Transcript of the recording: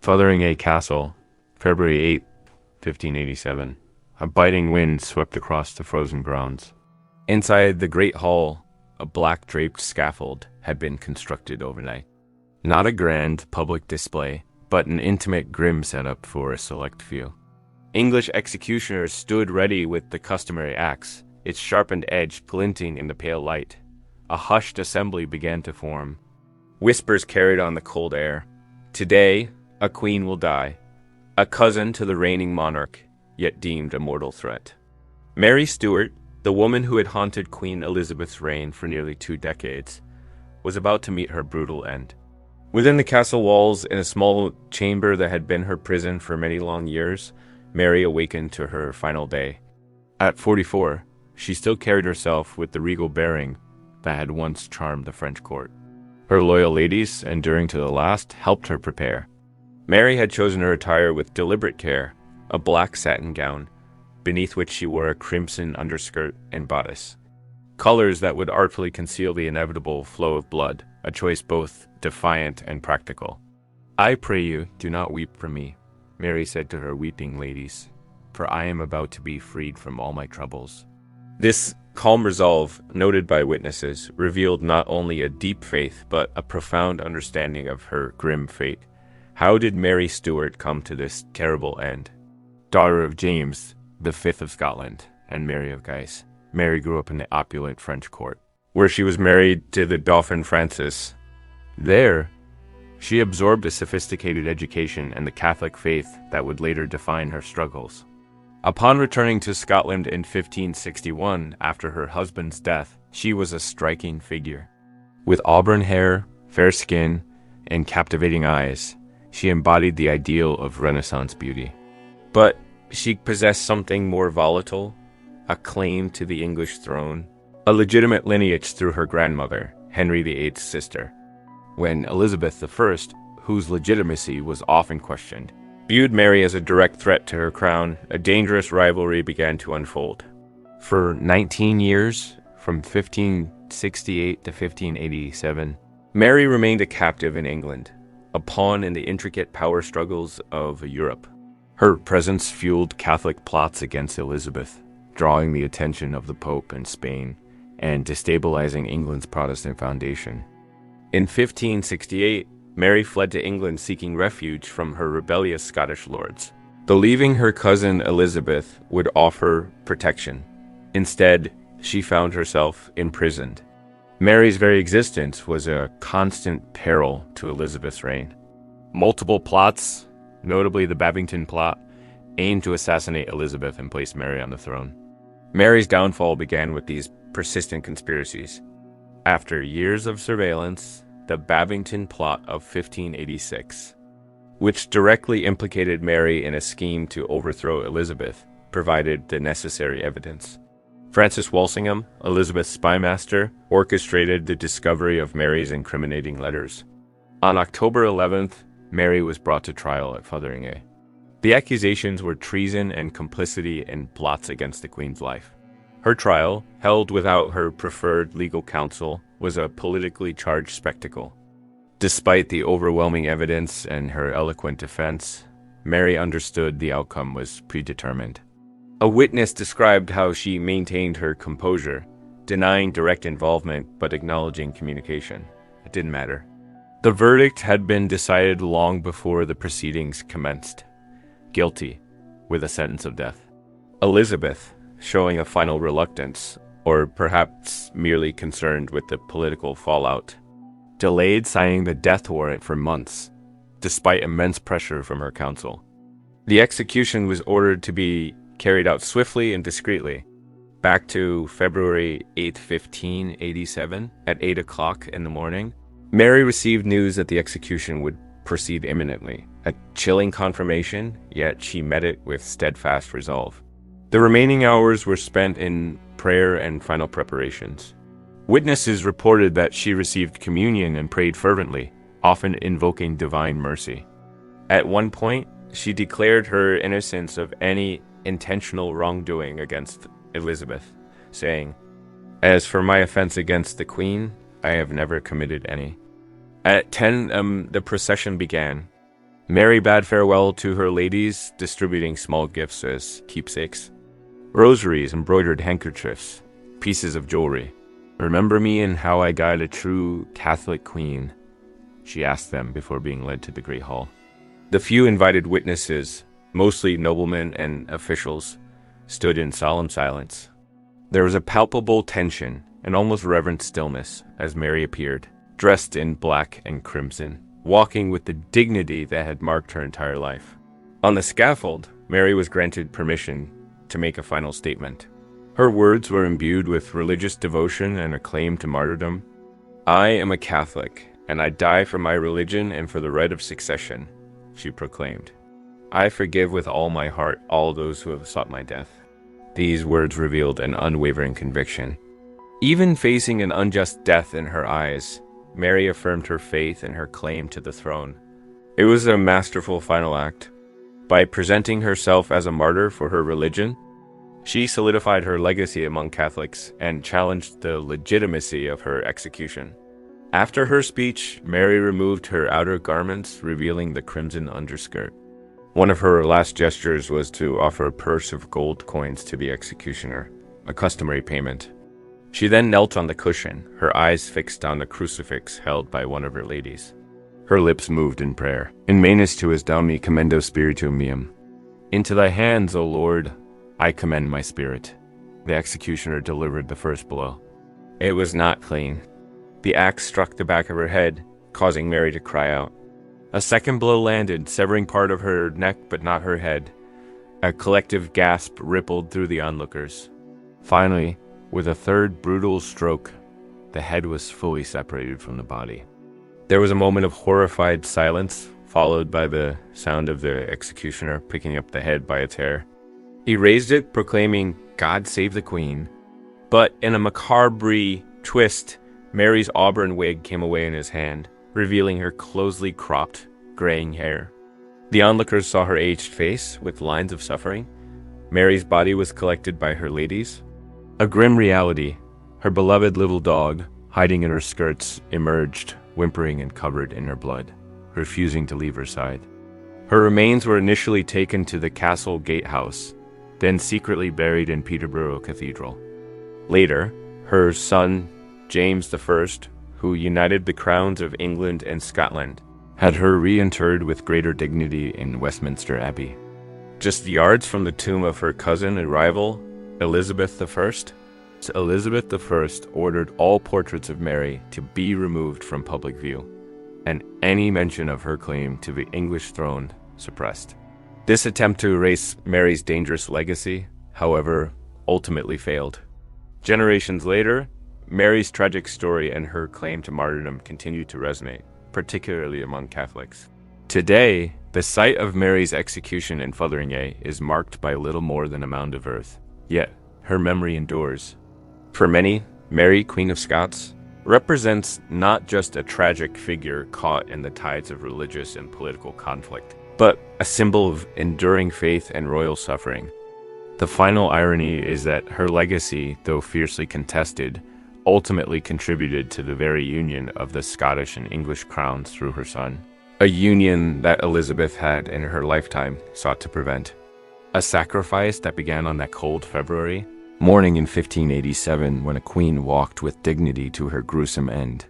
Fotheringay Castle, February 8, 1587. A biting wind swept across the frozen grounds. Inside the great hall, a black draped scaffold had been constructed overnight. Not a grand public display, but an intimate grim setup for a select few. English executioners stood ready with the customary axe, its sharpened edge glinting in the pale light. A hushed assembly began to form. Whispers carried on the cold air. Today, a queen will die, a cousin to the reigning monarch, yet deemed a mortal threat. Mary Stuart, the woman who had haunted Queen Elizabeth's reign for nearly 2 decades, was about to meet her brutal end. Within the castle walls, in a small chamber that had been her prison for many long years, Mary awakened to her final day. At 44, she still carried herself with the regal bearing that had once charmed the French court. Her loyal ladies, enduring to the last, helped her prepare. Mary had chosen her attire with deliberate care, a black satin gown, beneath which she wore a crimson underskirt and bodice. Colors that would artfully conceal the inevitable flow of blood, a choice both defiant and practical. "I pray you, do not weep for me," Mary said to her weeping ladies, "for I am about to be freed from all my troubles." This calm resolve, noted by witnesses, revealed not only a deep faith, but a profound understanding of her grim fate. How did Mary Stuart come to this terrible end? Daughter of James, the Fifth of Scotland, and Mary of Guise, Mary grew up in the opulent French court, where she was married to the Dauphin Francis. There, she absorbed a sophisticated education and the Catholic faith that would later define her struggles. Upon returning to Scotland in 1561, after her husband's death, she was a striking figure. With auburn hair, fair skin, and captivating eyes, she embodied the ideal of Renaissance beauty. But she possessed something more volatile, a claim to the English throne, a legitimate lineage through her grandmother, Henry VIII's sister, when Elizabeth I, whose legitimacy was often questioned, viewed Mary as a direct threat to her crown, a dangerous rivalry began to unfold. For 19 years, from 1568 to 1587, Mary remained a captive in England, a pawn in the intricate power struggles of Europe. Her presence fueled Catholic plots against Elizabeth, drawing the attention of the Pope in Spain and destabilizing England's Protestant foundation. In 1568, Mary fled to England seeking refuge from her rebellious Scottish lords, believing her cousin Elizabeth would offer protection. Instead, she found herself imprisoned. Mary's very existence was a constant peril to Elizabeth's reign. Multiple plots, notably the Babington plot, aimed to assassinate Elizabeth and place Mary on the throne. Mary's downfall began with these persistent conspiracies. After years of surveillance, the Babington plot of 1586, which directly implicated Mary in a scheme to overthrow Elizabeth, provided the necessary evidence. Francis Walsingham, Elizabeth's spymaster, orchestrated the discovery of Mary's incriminating letters. On October 11th, Mary was brought to trial at Fotheringay. The accusations were treason and complicity in plots against the Queen's life. Her trial, held without her preferred legal counsel, was a politically charged spectacle. Despite the overwhelming evidence and her eloquent defense, Mary understood the outcome was predetermined. A witness described how she maintained her composure, denying direct involvement but acknowledging communication. It didn't matter. The verdict had been decided long before the proceedings commenced. Guilty, with a sentence of death. Elizabeth, showing a final reluctance, or perhaps merely concerned with the political fallout, delayed signing the death warrant for months, despite immense pressure from her counsel. The execution was ordered to be carried out swiftly and discreetly. Back to February 8, 1587, at 8 o'clock in the morning, Mary received news that the execution would proceed imminently. A chilling confirmation, yet she met it with steadfast resolve. The remaining hours were spent in prayer and final preparations. Witnesses reported that she received communion and prayed fervently, often invoking divine mercy. At one point, she declared her innocence of any intentional wrongdoing against Elizabeth, saying, "As for my offense against the Queen, I have never committed any." At 10 the procession began. Mary bade farewell to her ladies, distributing small gifts as keepsakes. Rosaries, embroidered handkerchiefs, pieces of jewelry. "Remember me and how I guide a true Catholic queen," she asked them before being led to the Great Hall. The few invited witnesses, mostly noblemen and officials, stood in solemn silence. There was a palpable tension, an almost reverent stillness, as Mary appeared, dressed in black and crimson, walking with the dignity that had marked her entire life. On the scaffold, Mary was granted permission to make a final statement. Her words were imbued with religious devotion and a claim to martyrdom. "I am a Catholic, and I die for my religion and for the right of succession," she proclaimed. "I forgive with all my heart all those who have sought my death." These words revealed an unwavering conviction. Even facing an unjust death in her eyes, Mary affirmed her faith and her claim to the throne. It was a masterful final act. By presenting herself as a martyr for her religion, she solidified her legacy among Catholics and challenged the legitimacy of her execution. After her speech, Mary removed her outer garments, revealing the crimson underskirt. One of her last gestures was to offer a purse of gold coins to the executioner, a customary payment. She then knelt on the cushion, her eyes fixed on the crucifix held by one of her ladies. Her lips moved in prayer. "In manus tuis me commendo spiritum meum." "Into thy hands, O Lord, I commend my spirit." The executioner delivered the first blow. It was not clean. The axe struck the back of her head, causing Mary to cry out. A second blow landed, severing part of her neck but not her head. A collective gasp rippled through the onlookers. Finally, with a third brutal stroke, the head was fully separated from the body. There was a moment of horrified silence, followed by the sound of the executioner picking up the head by its hair. He raised it, proclaiming, "God save the Queen." But in a macabre twist, Mary's auburn wig came away in his hand, revealing her closely cropped, graying hair. The onlookers saw her aged face with lines of suffering. Mary's body was collected by her ladies. A grim reality, her beloved little dog, hiding in her skirts, emerged, whimpering and covered in her blood, refusing to leave her side. Her remains were initially taken to the castle gatehouse, then secretly buried in Peterborough Cathedral. Later, her son, James I, who united the crowns of England and Scotland, had her reinterred with greater dignity in Westminster Abbey. Just yards from the tomb of her cousin and rival, Elizabeth I, Elizabeth I ordered all portraits of Mary to be removed from public view, and any mention of her claim to the English throne suppressed. This attempt to erase Mary's dangerous legacy, however, ultimately failed. Generations later, Mary's tragic story and her claim to martyrdom continue to resonate, particularly among Catholics. Today, the site of Mary's execution in Fotheringay is marked by little more than a mound of earth, yet her memory endures. For many, Mary, Queen of Scots, represents not just a tragic figure caught in the tides of religious and political conflict, but a symbol of enduring faith and royal suffering. The final irony is that her legacy, though fiercely contested, ultimately contributed to the very union of the Scottish and English crowns through her son, a union that Elizabeth had in her lifetime sought to prevent. A sacrifice that began on that cold February morning in 1587 when a queen walked with dignity to her gruesome end.